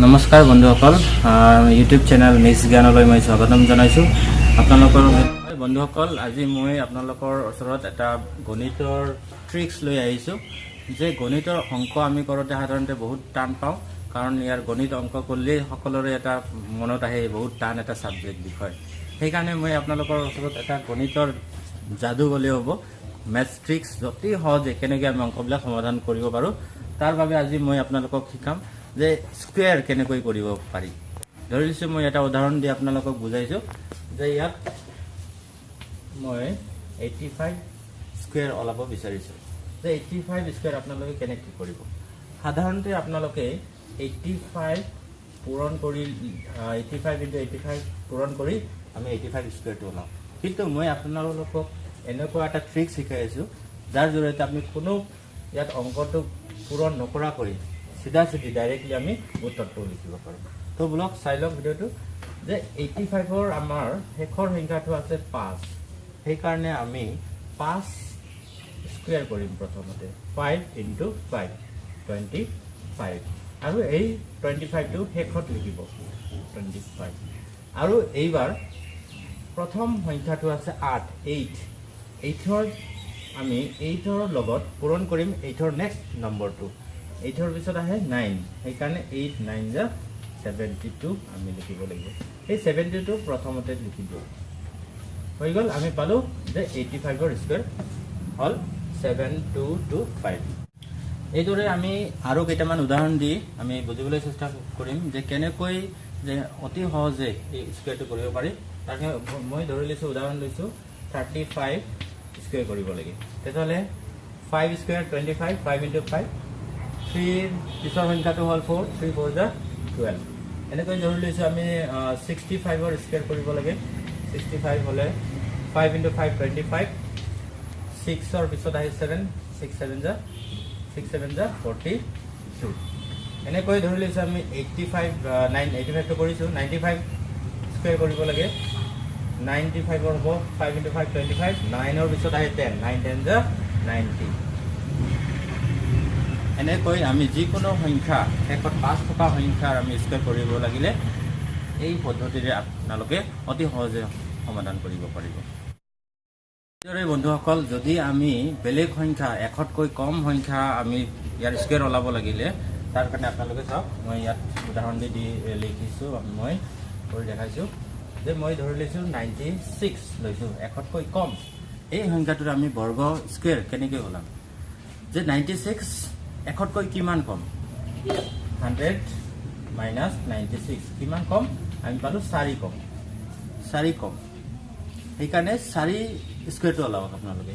নমস্কাৰ বন্ধুসকল, YouTube channel mix জ্ঞানলৈ মই স্বাগতম জনাইছোঁ। আপোনালোকৰ বন্ধুসকল, আজি মই আপোনালোকৰ ওচৰত এটা গণিতৰ ট্ৰিক্স লৈ আহিছোঁ। যে গণিতৰ অংক আমি কৰোঁতে সাধাৰণতে বহুত টান পাওঁ, কাৰণ ইয়াৰ গণিত অংক কৰিলেই সকলোৰে এটা মনত আহে বহুত টান এটা ছাবজেক্ট বিষয়। সেইকাৰণে মই আপোনালোকৰ ওচৰত এটা গণিতৰ যাদু বুলি হ'ব, মেথছ ট্ৰিক্স অতি সহজে কেনেকৈ আমি অংকবিলাক সমাধান কৰিব পাৰোঁ, তাৰ বাবে আজি মই আপোনালোকক শিকাম যে স্কুৱেৰ কেনেকৈ কৰিব পাৰি। ধৰি লৈছোঁ মই এটা উদাহৰণ দি আপোনালোকক বুজাইছোঁ যে ইয়াত মই 85 স্কুৱেৰ ওলাব বিচাৰিছোঁ। যে 85 স্কুৱেৰ আপোনালোকে কেনেকৈ কৰিব। সাধাৰণতে আপোনালোকে 85 পূৰণ কৰি 85 × 85 পূৰণ কৰি আমি 85 স্কুৱেৰটো ওলাওঁ। কিন্তু মই আপোনালোকক এনেকুৱা এটা ট্ৰিক্স শিকাই আছোঁ, যাৰ জৰিয়তে আমি কোনো ইয়াত অংকটো পূৰণ নকৰা কৰি চিধা ডাইৰেক্টলি আমি উত্তৰটো লিখিব পাৰোঁ। তো বোলক চাই লওক ভিডিঅ'টো। যে 85ৰ আমাৰ শেষৰ সংখ্যাটো আছে 5, সেইকাৰণে আমি 5 স্কুৱেৰ কৰিম। প্ৰথমতে 5 × 5 25, আৰু এই 25টো শেষত লিখিব 25। আৰু এইবাৰ প্ৰথম সংখ্যাটো আছে 8, 8ৰ আমি 8ৰ লগত পূৰণ কৰিম 8ৰ নেক্সট নম্বৰটো। 8ৰ পিছত আহে 9, সেইকাৰণে 8 9 × 72 আমি লিখিব লাগিব। এই 72টো প্ৰথমতে লিখি দিওঁ। হৈ গ'ল, আমি পালোঁ যে 85ৰ স্কুৱেৰ হ'ল 7225। এইদৰে আমি আৰু কেইটামান উদাহৰণ দি আমি বুজিবলৈ চেষ্টা কৰিম যে কেনেকৈ যে অতি সহজে এই স্কুৱেৰটো কৰিব পাৰি। তাৰ মই ধৰি লৈছোঁ, উদাহৰণ লৈছোঁ 35 স্কুৱেৰ কৰিব লাগে। তেতিয়াহ'লে 5 স্কুৱেৰ 25, 5 × 5, 3 পিছৰ সংখ্যাটো হ'ল 4, 3 4 × 12। এনেকৈ ধৰি লৈছোঁ আমি 65ৰ স্কুৱেৰ কৰিব লাগে। 65 হ'লে 5 × 5 25, 6ৰ পিছত আহে 7, 6 7 × 42। এনেকৈ ধৰি লৈছোঁ আমি 85টো কৰিছোঁ। 95 স্কুৱেৰ কৰিব লাগে। 95ৰ হ'ব 5 × 5 25, 9ৰ পিছত আহে 10, 9 10 × 90। এনেকৈ আমি যিকোনো সংখ্যা শেষত 5 থকা সংখ্যাৰ আমি স্কুৱেৰ কৰিব লাগিলে এই পদ্ধতিৰে আপোনালোকে অতি সহজে সমাধান কৰিব পাৰিব। এইদৰে বন্ধুসকল, যদি আমি বেলেগ সংখ্যা 1তকৈ কম সংখ্যা আমি ইয়াৰ স্কুৱেৰ ওলাব লাগিলে, তাৰ কাৰণে আপোনালোকে চাওক, মই ইয়াত উদাহৰণ দি লিখিছোঁ, মই কৰি দেখাইছোঁ যে মই ধৰি লৈছোঁ 96 লৈছোঁ, 1তকৈ কম। এই সংখ্যাটোৰ আমি বৰ্গ স্কুৱেৰ কেনেকৈ ওলাম। যে 96 1তকৈ কিমান কম? 100 - 96 কিমান কম? আমি পালোঁ 4 কম। 4 কম, সেইকাৰণে 4 স্কুৱেৰটো ওলাওক আপোনালোকে।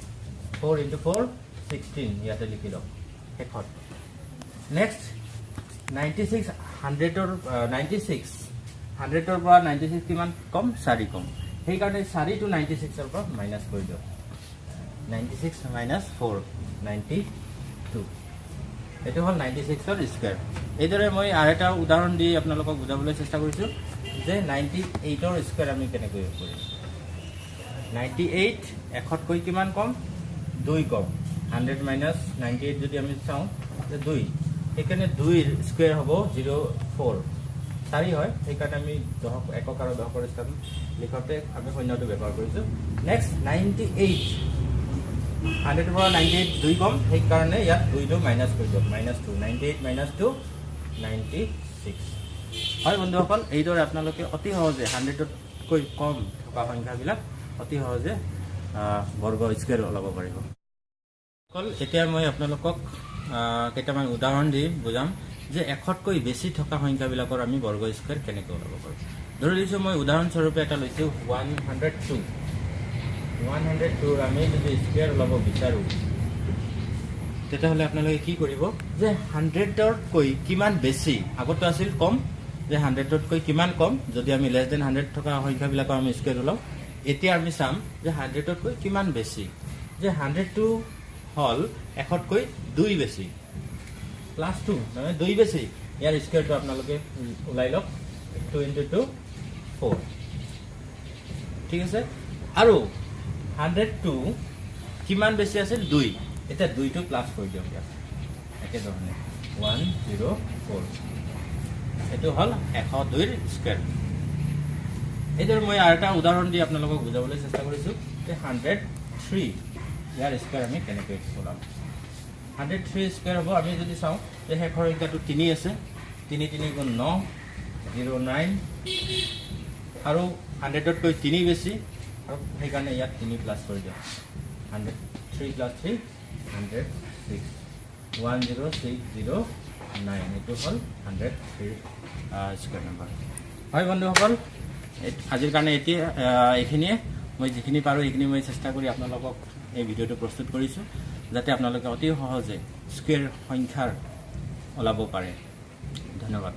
4 × 4 16 ইয়াতে লিখি লওক শেষত। নেক্সট 96 100ৰ পৰা 96 কিমান কম? 4 কম, সেইকাৰণে 4 টো 96ৰ পৰা মাইনাছ কৰি দিয়ক। 96 - 4 92, এইটো হ'ল 96ৰ স্কুৱেৰ। এইদৰে মই আৰু এটা উদাহৰণ দি আপোনালোকক বুজাবলৈ চেষ্টা কৰিছোঁ যে 98ৰ স্কুৱেৰ আমি কেনেকৈ কৰিম। 98 1তকৈ কিমান কম? 2 কম। 100 - 98 যদি আমি চাওঁ যে 2, সেইকাৰণে 2ৰ স্কুৱেৰ হ'ব 04, 4 হয়, সেইকাৰণে আমি একক আৰু দশকৰ স্থান লিখোঁতে আমি শূন্যটো ব্যৱহাৰ কৰিছোঁ। নেক্সট 98, 100ৰ পৰা 98 2 কম, সেইকাৰণে ইয়াত 2টো মাইনাছ কৰি দিয়ক, -2, 98 - 2 96 হয়। বন্ধুসকল, এইদৰে আপোনালোকে অতি সহজে 100তকৈ কম থকা সংখ্যাবিলাক অতি সহজে বৰ্গ স্কুৱেৰ ওলাব পাৰিব। এতিয়া মই আপোনালোকক কেইটামান উদাহৰণ দি বুজাম যে 1তকৈ বেছি থকা সংখ্যাবিলাকৰ আমি বৰ্গ স্কুৱেৰ কেনেকৈ ওলাব পাৰোঁ। ধৰি লৈছোঁ মই উদাহৰণস্বৰূপে এটা লৈছোঁ 102। 102ৰ আমি যদি স্কুৱেৰ ওলাব বিচাৰোঁ, তেতিয়াহ'লে আপোনালোকে কি কৰিব যে 100তকৈ কিমান বেছি, আগতো আছিল কম, যে 100তকৈ কিমান কম যদি আমি <100 থকা সংখ্যাবিলাকৰ আমি স্কুৱেৰ ওলাওঁ। এতিয়া আমি চাম যে 100তকৈ কিমান বেছি। যে 100টো হ'ল 1তকৈ 2 বেছি, +2 মানে 2 বেছি। ইয়াৰ স্কুৱেৰটো আপোনালোকে ওলাই লওক, 2 × 2 4, ঠিক আছে। আৰু 100টো কিমান বেছি আছিল? 2। এতিয়া 2টো প্লাছ কৰি দিয়ক ইয়াত একেধৰণে 104। এইটো হ'ল 102ৰ স্কুৱেৰ। এইদৰে মই আৰু এটা উদাহৰণ দি আপোনালোকক বুজাবলৈ চেষ্টা কৰিছোঁ যে 103 ইয়াৰ স্কুৱেৰ আমি কেনেকৈ ওলাম। 103 স্কুৱেৰ হ'ব। আমি যদি চাওঁ যে শেষৰ সংখ্যাটো 3 আছে, 3 3 গুণ 9 09 আৰু 100তকৈ 3 বেছি আৰু সেইকাৰণে ইয়াত 3 প্লাছ কৰি দিওঁ। 103 প্লাছ 3 106 10609 এইটো হ'ল 103 স্কুৱেৰ নম্বৰ। হয় বন্ধুসকল, আজিৰ কাৰণে এইখিনিয়ে। মই যিখিনি পাৰোঁ সেইখিনি মই চেষ্টা কৰি আপোনালোকক এই ভিডিঅ'টো প্ৰস্তুত কৰিছোঁ, যাতে আপোনালোকে অতি সহজে স্কুৱেৰ সংখ্যাৰ ওলাব পাৰে। ধন্যবাদ।